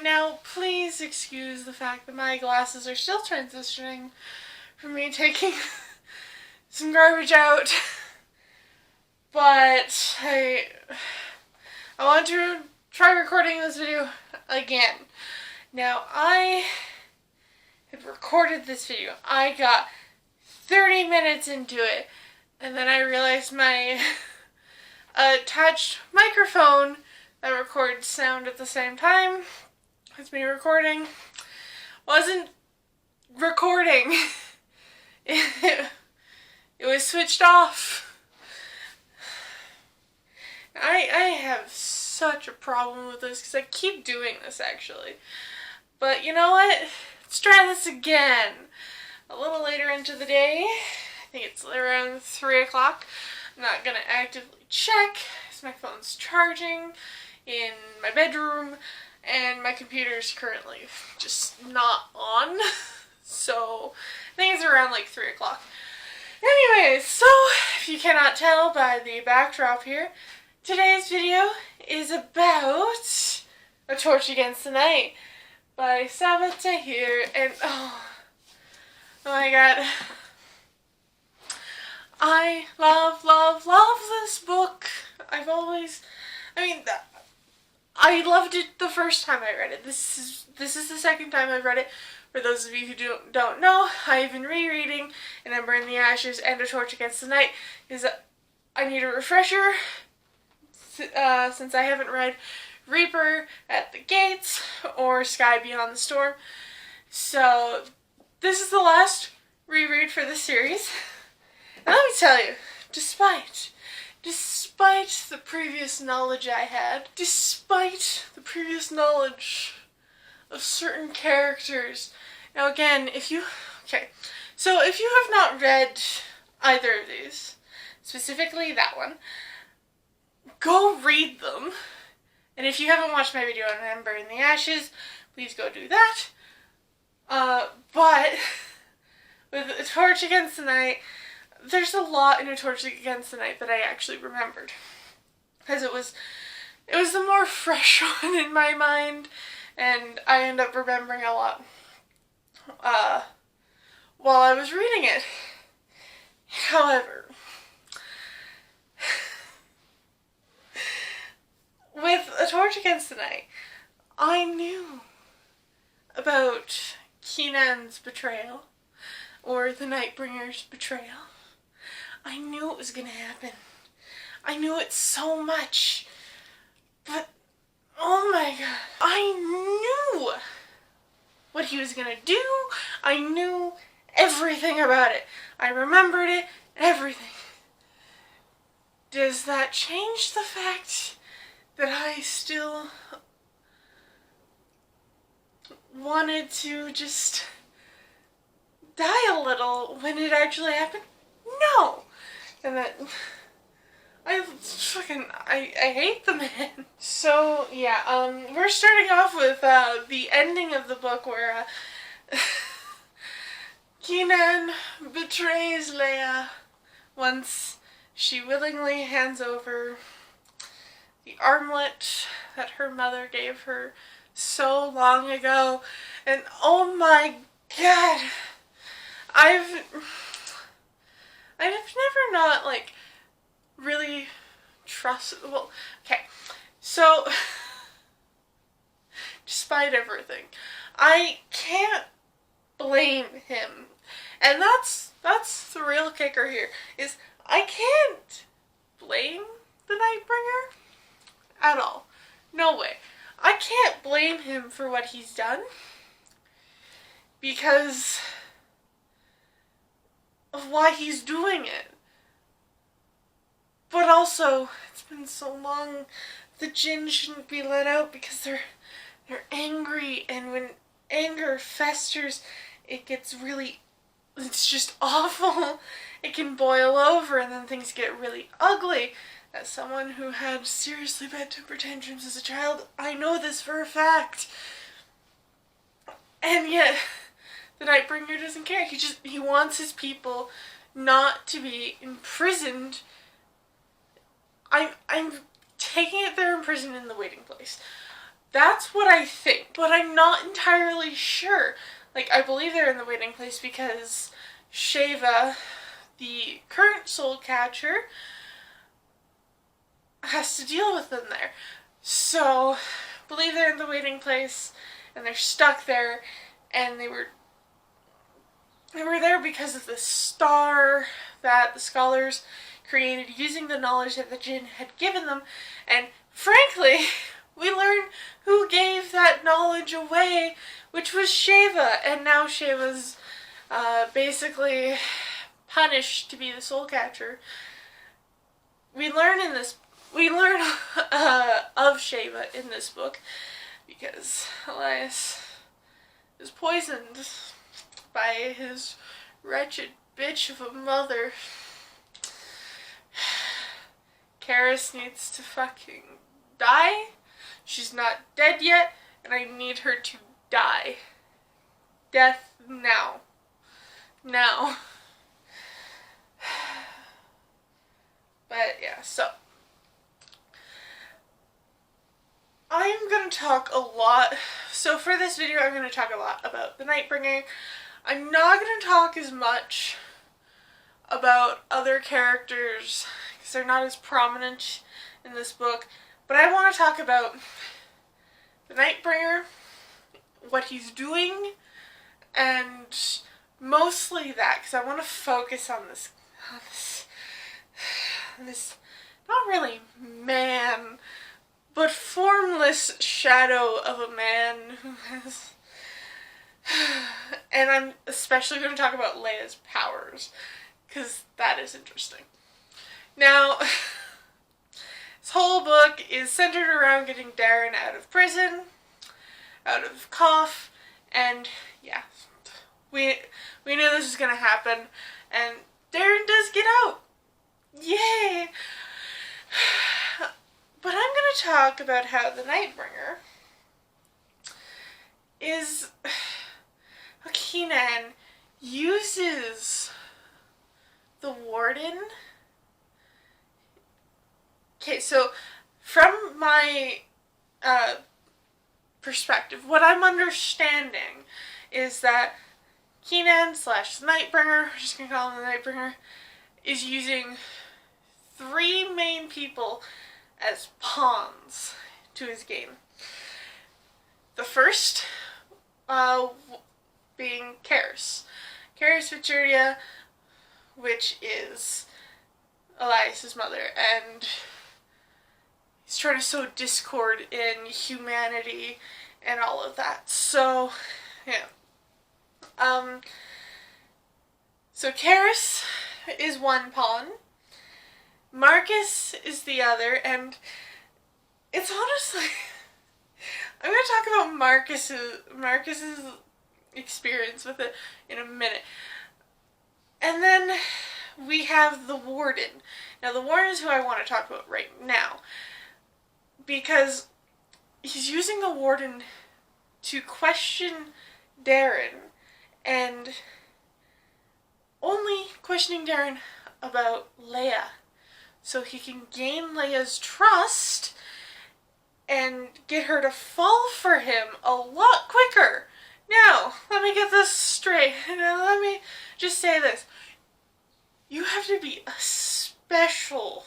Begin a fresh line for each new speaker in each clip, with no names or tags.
now please excuse the fact that my glasses are still transitioning from me taking some garbage out, but I want to try recording this video again. Now, I had recorded this video. I got 30 minutes into it, and then I realized my attached microphone that records sound at the same time as me recording wasn't recording. It was switched off. I have such a problem with this because I keep doing this actually. But you know what? Let's try this again. A little later into the day. I think it's around 3 o'clock. I'm not going to actively check because my phone's charging in my bedroom and my computer's currently just not on. So I think it's around like 3 o'clock. Anyways, so if you cannot tell by the backdrop here, today's video is about A Torch Against the Night by Sabaa, Tahir, and oh my god. I love this book. I loved it the first time I read it. This is the second time I've read it. For those of you who don't know, I've been rereading And Ember in the Ashes and A Torch Against the Night because I need a refresher since I haven't read Reaper at the Gates or Sky Beyond the Storm. So this is the last reread for this series. And let me tell you, despite the previous knowledge I had, despite the previous knowledge of certain characters. Now again, if you have not read either of these, specifically that one, go read them. And if you haven't watched my video on Ember in the Ashes, please go do that. But with A Torch Against the Night, there's a lot in A Torch Against the Night that I actually remembered. Because it was the more fresh one in my mind, and I end up remembering a lot while I was reading it. However, with A Torch Against the Night, I knew about Keenan's betrayal, or the Nightbringer's betrayal. I knew it was going to happen. I knew it so much. But, oh my god, I knew what he was going to do. I knew everything about it. I remembered it, everything. Does that change the fact that I still wanted to just die a little when it actually happened? No! And that I hate the man. So yeah, we're starting off with the ending of the book where Keenan betrays Leia once she willingly hands over the armlet that her mother gave her so long ago. And oh my god, I've never not like really well, okay, so despite everything, I can't blame him, and that's the real kicker here, is I can't blame the Nightbringer at all. No way. I can't blame him for what he's done because of why he's doing it. But also, it's been so long, the Jinn shouldn't be let out because they're angry, and when anger festers, it gets really, it's just awful. It can boil over and then things get really ugly. As someone who had seriously bad temper tantrums as a child, I know this for a fact. And yet, the Nightbringer doesn't care. He wants his people not to be imprisoned. I'm taking it they're imprisoned in the waiting place. That's what I think, but I'm not entirely sure. Like, I believe they're in the waiting place because Sheva, the current soul catcher, has to deal with them there. So, I believe they're in the waiting place, and they're stuck there, and they were there because of the star that the scholars created using the knowledge that the Jinn had given them, and frankly, we learn who gave that knowledge away, which was Sheva, and now Sheva's basically punished to be the soul catcher. We learn of Sheva in this book because Elias is poisoned by his wretched bitch of a mother. Karis needs to fucking die. She's not dead yet, and I need her to die. Death now. Now. But yeah, so I'm going to talk a lot. So for this video, I'm going to talk a lot about the Nightbringer. I'm not going to talk as much about other characters because they're not as prominent in this book. But I want to talk about the Nightbringer, what he's doing, and mostly that, because I want to focus on this not really man, but formless shadow of a man who has, and I'm especially going to talk about Leia's powers, because that is interesting. Now, this whole book is centered around getting Darren out of prison, out of Cough, and yeah, we knew this was going to happen, and Darren does get out. Yay! But I'm going to talk about how the Nightbringer is, how Keenan uses the Warden. Okay, so from my perspective, what I'm understanding is that Keenan / the Nightbringer, we're just going to call him the Nightbringer, is using 3 main people as pawns to his game. The first being Karis Victoria, which is Elias's mother, and he's trying to sow discord in humanity and all of that. So, yeah. So Karis is one pawn, Marcus is the other, and it's honestly, I'm going to talk about Marcus's experience with it in a minute. And then we have the Warden. Now the Warden is who I want to talk about right now, because he's using the Warden to question Darren, and only questioning Darren about Leia, so he can gain Leia's trust and get her to fall for him a lot quicker. Now, let me get this straight. Now, let me just say this. You have to be a special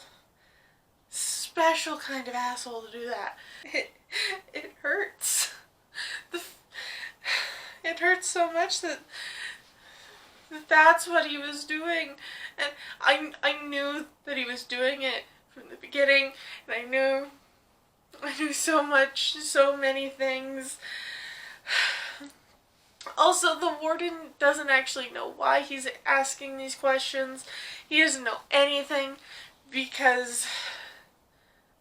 kind of asshole to do that. It hurts. It hurts so much that that's what he was doing, and I knew that he was doing it from the beginning, and I knew so many things. Also, the Warden doesn't actually know why he's asking these questions. He doesn't know anything, because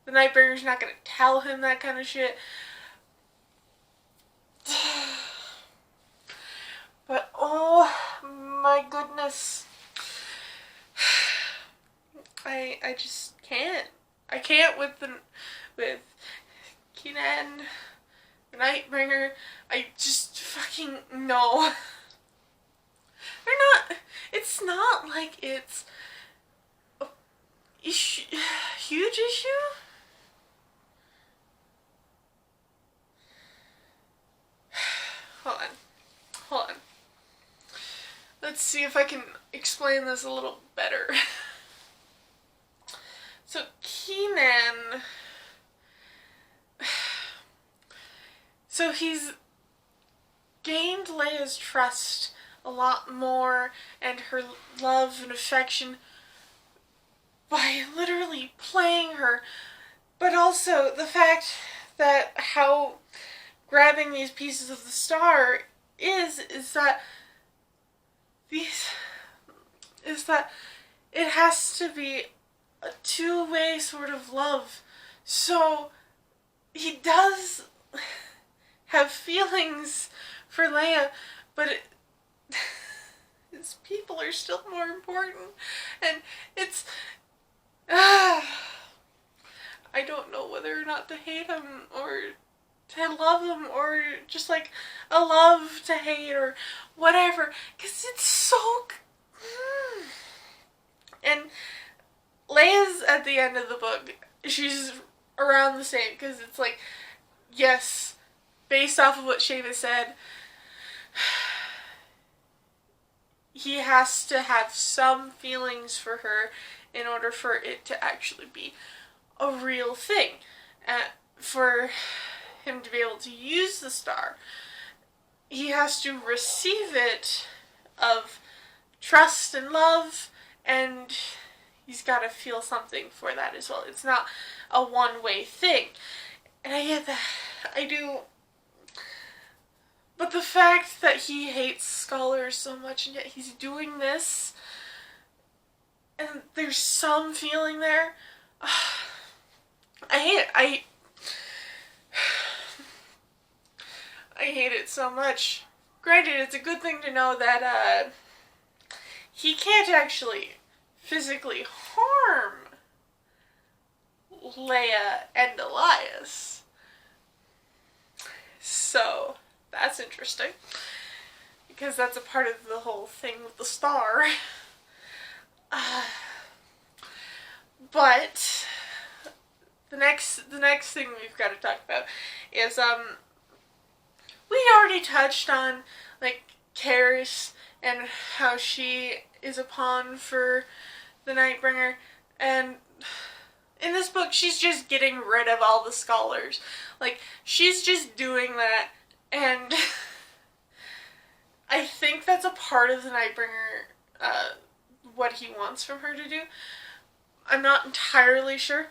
the Nightbringer's not going to tell him that kind of shit. But oh my goodness, I just can't. I can't with Keenan, the Nightbringer. I just fucking no. They're not. It's not like it's a huge issue. see if I can explain this a little better. So Keenan, so he's gained Leia's trust a lot more and her love and affection by literally playing her, but also the fact that how grabbing these pieces of the star is that it has to be a two-way sort of love. So he does have feelings for Leia, but his people are still more important, and it's I don't know whether or not to hate him or to love him, or just like a love to hate or whatever, because it's so and Leia's at the end of the book, she's around the same, because it's like, yes, based off of what Shava said, he has to have some feelings for her in order for it to actually be a real thing. For him to be able to use the star, he has to receive it of trust and love, and he's got to feel something for that as well. It's not a one-way thing. And I get that. I do. But the fact that he hates scholars so much, and yet he's doing this, and there's some feeling there, I hate it. I hate it so much. Granted, it's a good thing to know that he can't actually physically harm Leia and Elias. So that's interesting, because that's a part of the whole thing with the star. But the next thing we've got to talk about is we already touched on like Karis and how she is a pawn for the Nightbringer, and in this book she's just getting rid of all the scholars. Like, she's just doing that, and I think that's a part of the Nightbringer, what he wants from her to do. I'm not entirely sure.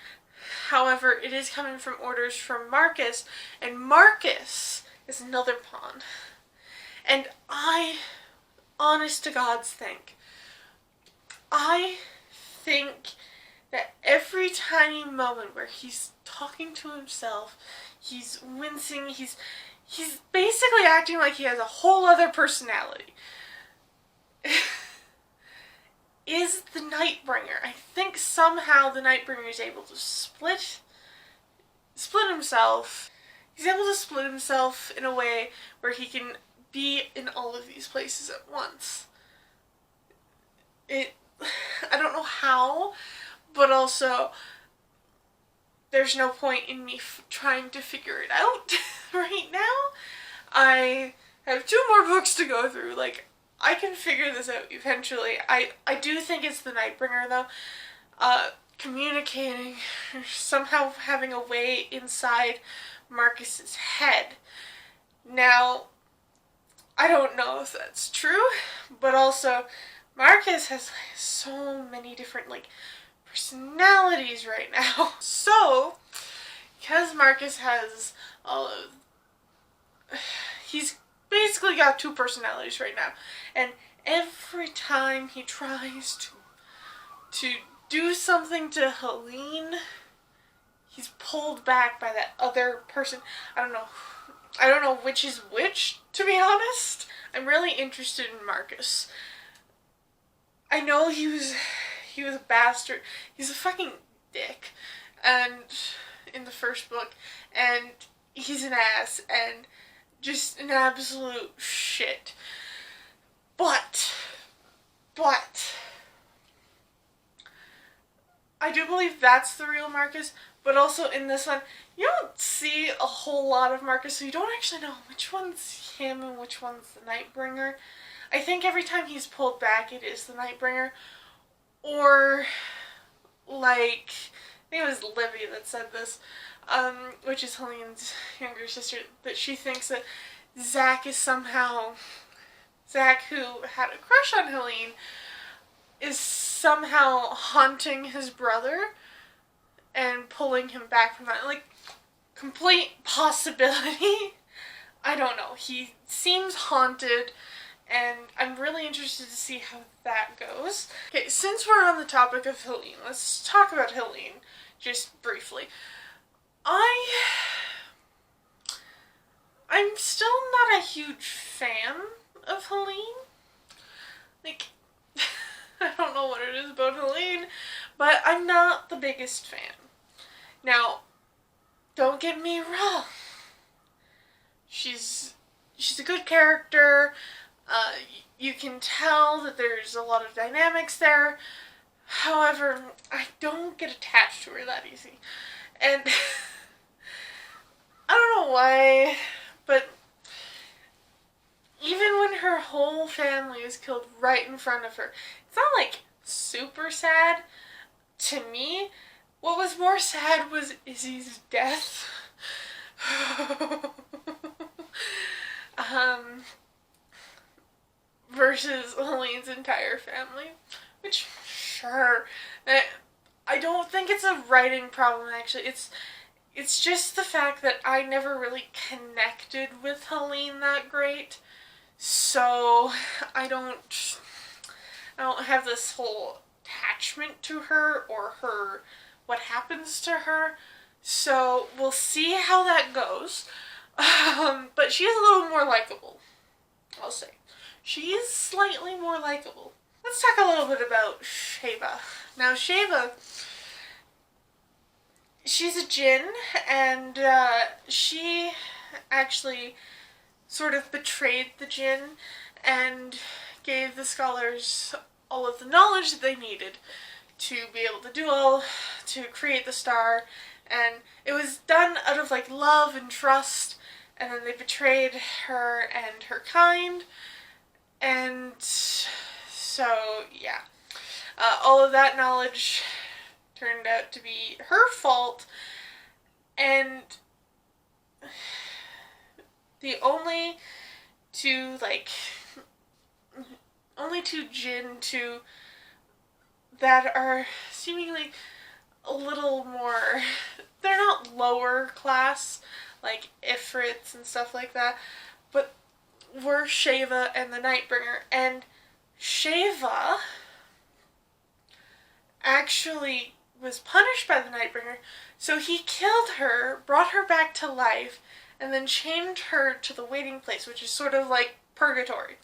However, it is coming from orders from Marcus, and Marcus is another pawn. And I, honest to God's I think that every tiny moment where he's talking to himself, he's wincing, he's basically acting like he has a whole other personality, is the Nightbringer. I think somehow the Nightbringer is able to split himself. He's able to split himself in a way where he can be in all of these places at once. I don't know how, but also there's no point in me trying to figure it out right now. I have 2 more books to go through. Like, I can figure this out eventually. I do think it's the Nightbringer, though. Communicating, somehow having a way inside Marcus's head. Now, I don't know if that's true, but also Marcus has so many different personalities right now. So, because Marcus has he's basically got 2 personalities right now, and every time he tries to do something to Helene, he's pulled back by that other person. I don't know which is which, to be honest. I'm really interested in Marcus. I know he was a bastard. He's a fucking dick, and in the first book, and he's an ass, and just an absolute shit. But I do believe that's the real Marcus, but also in this one, you don't see a whole lot of Marcus, so you don't actually know which one's him and which one's the Nightbringer. I think every time he's pulled back, it is the Nightbringer. Or, like, I think it was Livy that said this, which is Helene's younger sister, that she thinks that Zach is somehow, Zach, who had a crush on Helene, is somehow haunting his brother and pulling him back from that. Like, complete possibility. I don't know. He seems haunted, and I'm really interested to see how that goes. Okay, since we're on the topic of Helene, let's talk about Helene just briefly. I'm still not a huge fan of Helene. Like, I don't know what it is about Helene, but I'm not the biggest fan. Now, don't get me wrong. She's a good character. You can tell that there's a lot of dynamics there. However, I don't get attached to her that easy. And I don't know why, but even when her whole family is killed right in front of her, it's not like super sad to me. What was more sad was Izzy's death. Versus Helene's entire family, which, sure, I don't think it's a writing problem, actually. It's just the fact that I never really connected with Helene that great, so I don't have this whole attachment to her or what happens to her, so we'll see how that goes. But she is a little more likable, I'll say. She is slightly more likable. Let's talk a little bit about Sabaa. Now, Sabaa, she's a djinn, and she actually sort of betrayed the djinn and gave the scholars all of the knowledge that they needed to be able to create the star, and it was done out of like love and trust, and then they betrayed her and her kind. And so, yeah, all of that knowledge turned out to be her fault, and the only two djinn that are seemingly a little more, they're not lower class, like Ifrits and stuff like that, but were Sabaa and the Nightbringer, and Sabaa actually was punished by the Nightbringer, so he killed her, brought her back to life, and then chained her to the waiting place, which is sort of like purgatory.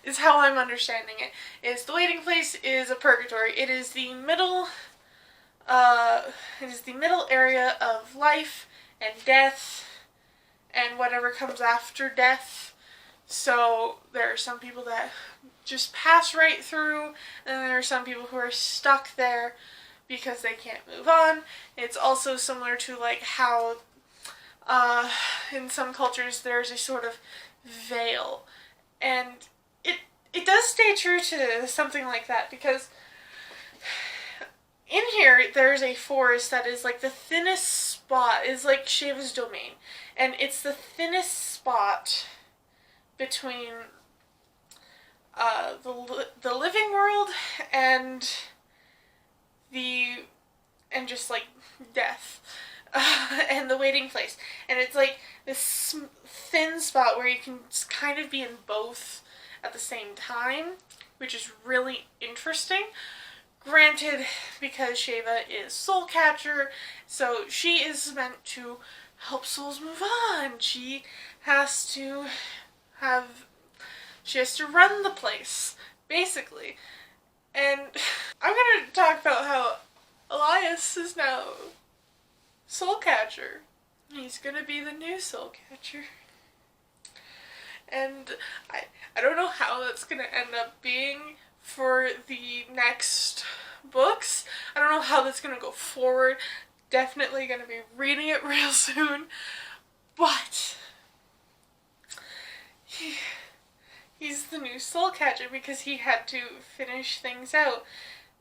Is how I'm understanding it. Is the waiting place is a purgatory. It is the middle area of life and death and whatever comes after death. So there are some people that just pass right through, and there are some people who are stuck there because they can't move on. It's also similar to like how in some cultures there's a sort of veil, and it does stay true to something like that, because in here there's a forest that is like the thinnest spot, is like Sabaa's domain, and it's the thinnest spot between the living world and just like death, and the waiting place, and it's like this thin spot where you can kind of be in both at the same time, which is really interesting. Granted, because Sabaa is soul catcher, so she is meant to help souls move on. She has to run the place, basically. And I'm gonna talk about how Elias is now soul catcher. He's gonna be the new soul catcher. And I don't know how that's gonna end up being for the next books. I don't know how that's gonna go forward. Definitely gonna be reading it real soon. But he's the new soul catcher because he had to finish things out.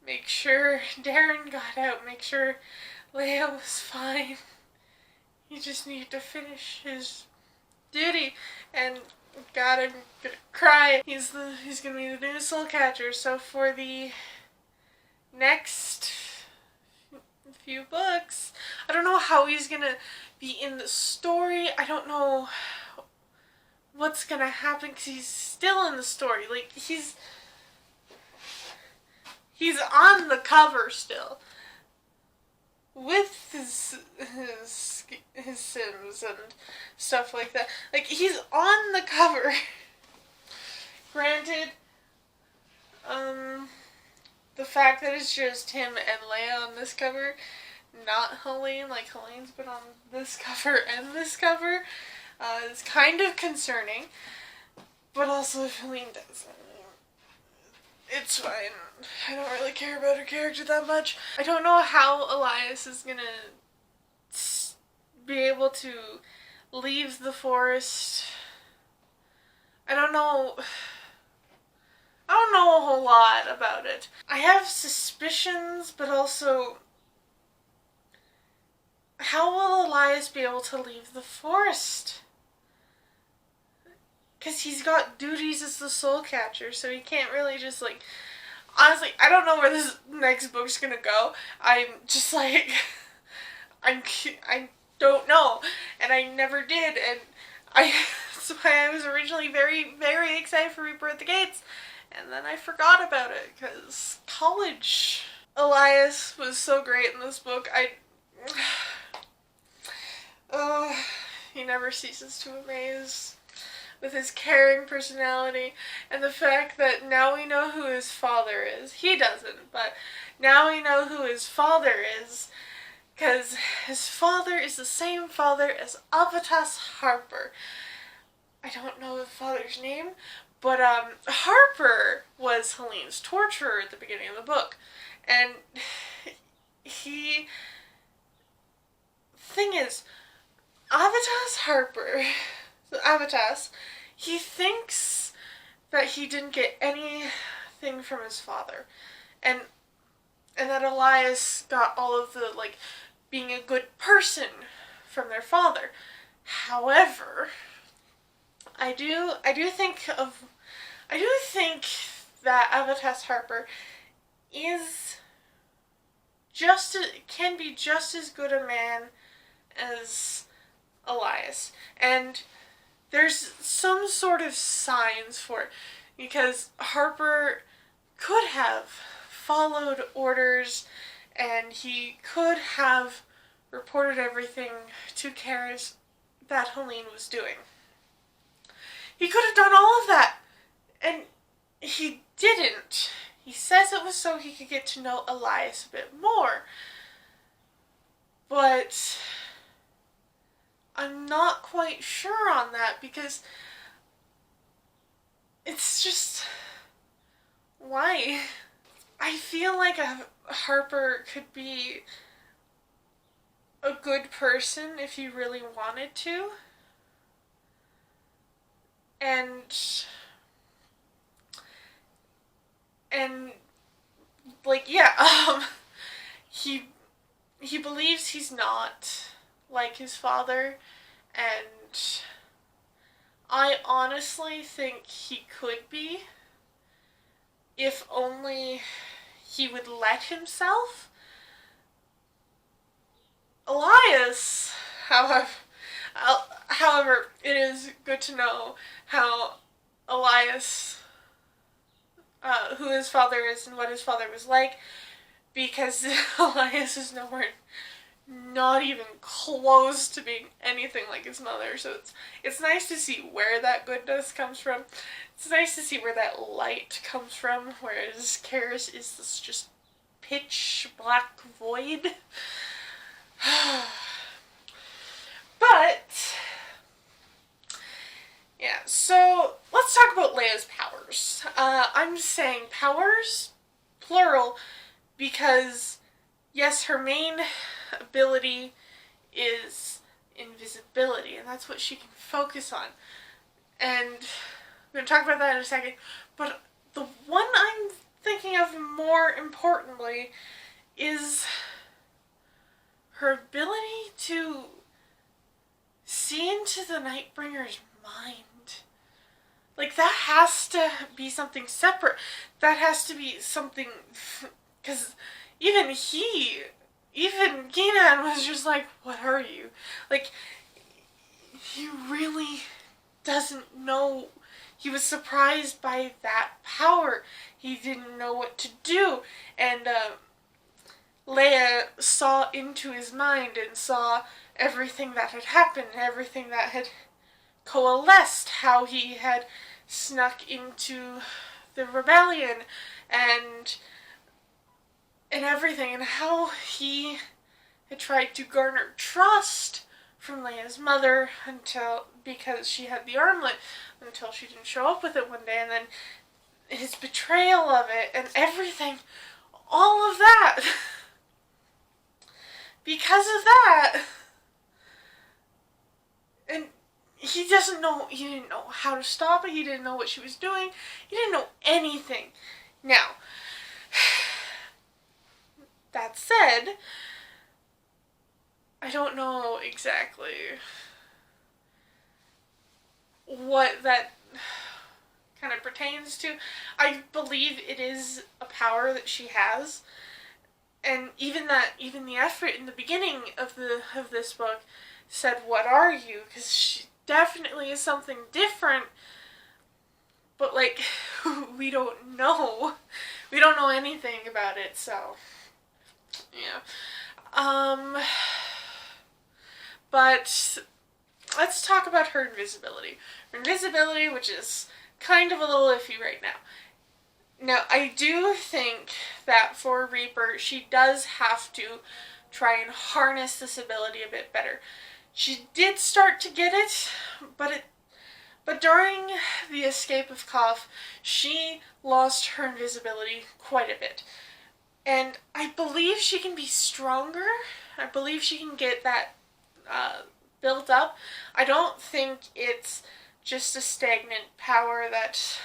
Make sure Darren got out, make sure Leia was fine. He just needed to finish his duty, and God, I'm gonna cry. He's gonna be the new soul catcher. So for the next few books, I don't know how he's gonna be in the story. I don't know what's gonna happen because he's still in the story. Like, he's on the cover still with his Sims and stuff like that. Like, he's on the cover. Granted, the fact that it's just him and Leia on this cover, not Helene, like Helene's been on this cover and this cover, is kind of concerning. But also, if Helene does, it's fine. I don't really care about her character that much. I don't know how Elias is gonna be able to leave the forest. I don't know a whole lot about it. I have suspicions, but also, how will Elias be able to leave the forest? Because he's got duties as the soul catcher, so he can't really just, like... Honestly, I don't know where this next book's gonna go. I'm just like... I don't know. And I never did, and that's why I was originally very, very excited for Reaper at the Gates. And then I forgot about it, because college. Elias was so great in this book. He never ceases to amaze with his caring personality, and the fact that now we know who his father is. He doesn't, but now we know who his father is, because his father is the same father as Avatas Harper. I don't know the father's name, but Harper was Helene's torturer at the beginning of the book, and thing is, Avatas, he thinks that he didn't get anything from his father, and that Elias got all of the, like, being a good person from their father. However, I do think that Avatas Harper can be just as good a man as Elias, and there's some sort of signs for it, because Harper could have followed orders, and he could have reported everything to Karis that Helene was doing. He could have done all of that, and he didn't. He says it was so he could get to know Elias a bit more, but I'm not quite sure on that, because it's just... why? I feel like Harper could be a good person if he really wanted to. And like, yeah, he believes he's not like his father, and I honestly think he could be, if only he would let himself. Elias, however, it is good to know how Elias, who his father is and what his father was like, because Elias is not even close to being anything like his mother, so it's nice to see where that goodness comes from. It's nice to see where that light comes from, whereas Karis is this just pitch black void. But yeah, so let's talk about Leia's powers. I'm saying powers, plural, because yes, her main ability is invisibility, and that's what she can focus on. And I'm going to talk about that in a second. But the one I'm thinking of more importantly is her ability to see into the Nightbringer's mind. Like, that has to be something separate. That has to be something... Because even Keenan was just like, what are you? Like, he really doesn't know. He was surprised by that power. He didn't know what to do. And Leia saw into his mind and saw everything that had happened, everything that had coalesced, how he had snuck into the rebellion, and everything, and how he had tried to garner trust from Leia's mother because she had the armlet, until she didn't show up with it one day, and then his betrayal of it, and everything, all of that. Because of that. And he didn't know how to stop it, he didn't know what she was doing, he didn't know anything. Now, that said, I don't know exactly what that kind of pertains to. I believe it is a power that she has, and even the effort in the beginning of this book said, "What are you?" Because she definitely is something different, but like we don't know anything about it, so yeah. But let's talk about her invisibility. Her invisibility, which is kind of a little iffy right now. Now, I do think that for Reaper, she does have to try and harness this ability a bit better. She did start to get it, but during the escape of Koph, she lost her invisibility quite a bit. And I believe she can be stronger. I believe she can get that built up. I don't think it's just a stagnant power that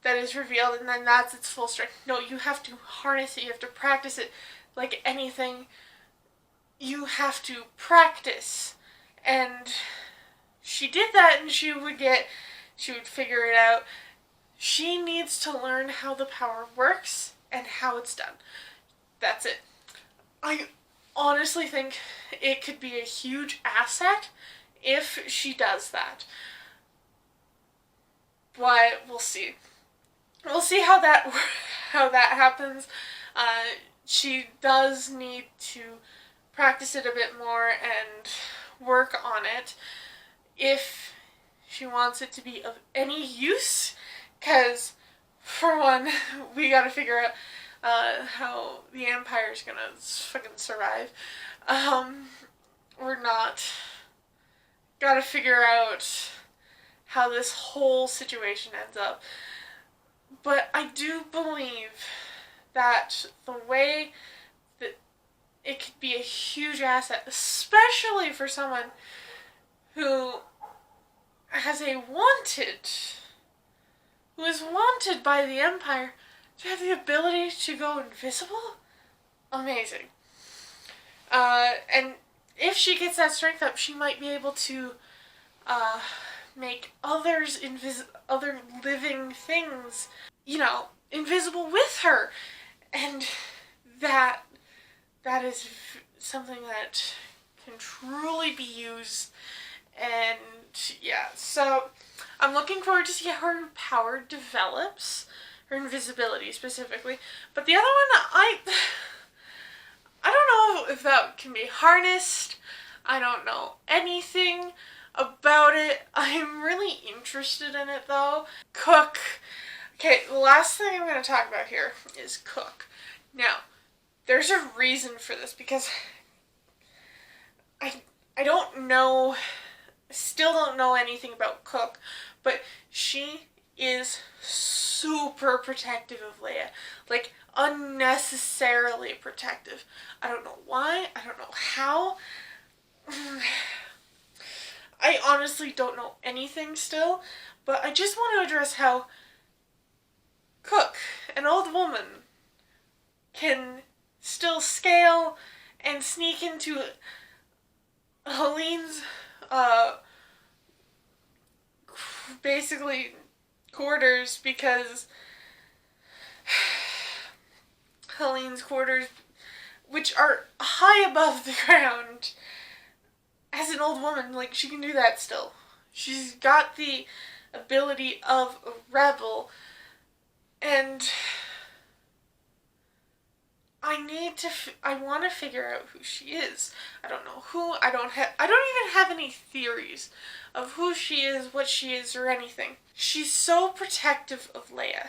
is revealed and then that's its full strength. No, you have to harness it, you have to practice it. Like anything, you have to practice. And she did that, and she would figure it out. She needs to learn how the power works and how it's done. That's it. I honestly think it could be a huge asset if she does that. But we'll see. We'll see how that happens. She does need to practice it a bit more and work on it if she wants it to be of any use. Because, for one, we gotta figure out how the Empire's gonna fucking survive. Gotta figure out how this whole situation ends up. But I do believe that the way that it could be a huge asset, especially for someone who is wanted by the Empire, to have the ability to go invisible, amazing. And if she gets that strength up, she might be able to make other living things, invisible with her. And that is something that can truly be used. And yeah, so I'm looking forward to see how her power develops, her invisibility specifically. But the other one, I don't know if that can be harnessed. I don't know anything about it. I'm really interested in it though. Cook. Okay, the last thing I'm going to talk about here is Cook. Now, there's a reason for this, because I don't know, still don't know anything about Cook, but she is super protective of Leia. Like, unnecessarily protective. I don't know why, I don't know how. I honestly don't know anything still, but I just want to address how Cook, an old woman, can still scale and sneak into Helene's, basically quarters, because Helene's quarters, which are high above the ground, as an old woman, like, she can do that still. She's got the ability of a rebel, and I want to figure out who she is. I don't know who, I don't even have any theories of who she is, what she is, or anything. She's so protective of Leia,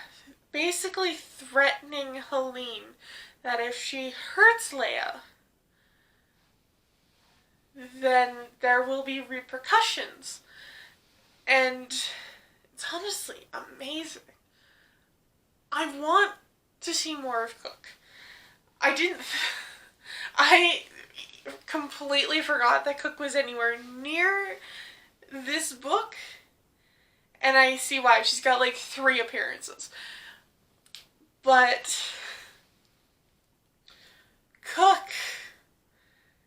basically threatening Helene that if she hurts Leia, then there will be repercussions. And it's honestly amazing. I want to see more of Cook. I completely forgot that Cook was anywhere near this book, and I see why. She's got like 3 appearances. But Cook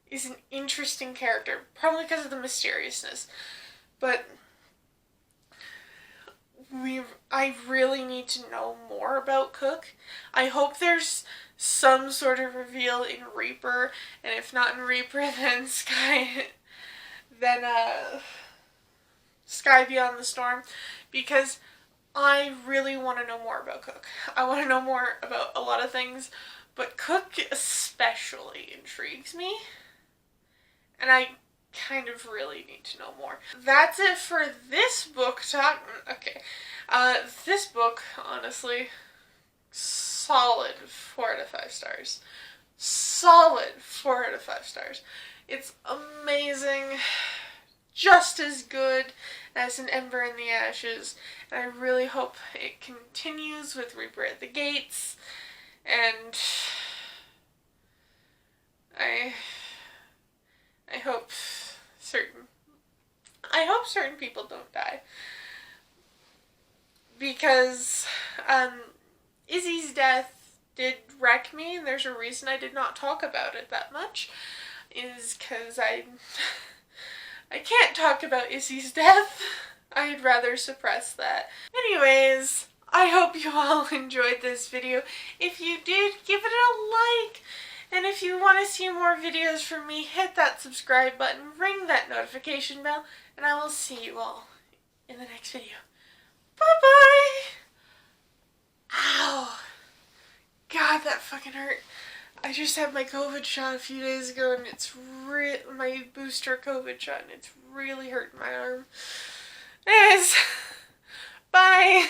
is an interesting character, probably because of the mysteriousness. But I really need to know more about Cook. I hope there's some sort of reveal in Reaper, and if not in Reaper, then Sky Beyond the Storm, because I really want to know more about Cook. I want to know more about a lot of things, but Cook especially intrigues me, and I kind of really need to know more. That's it for this book talk. Okay. This book, honestly, solid 4 out of 5 stars. Solid 4 out of 5 stars. It's amazing. Just as good as An Ember in the Ashes. And I really hope it continues with Reaper at the Gates. And I hope certain people don't die, because Izzy's death did wreck me, and there's a reason I did not talk about it that much, is because I can't talk about Izzy's death. I'd rather suppress that. Anyways, I hope you all enjoyed this video. If you did, give it a like. And if you want to see more videos from me, hit that subscribe button, ring that notification bell, and I will see you all in the next video. Bye-bye! Ow! God, that fucking hurt. I just had my COVID shot a few days ago, and it's my booster COVID shot, and it's really hurting my arm. Anyways, bye!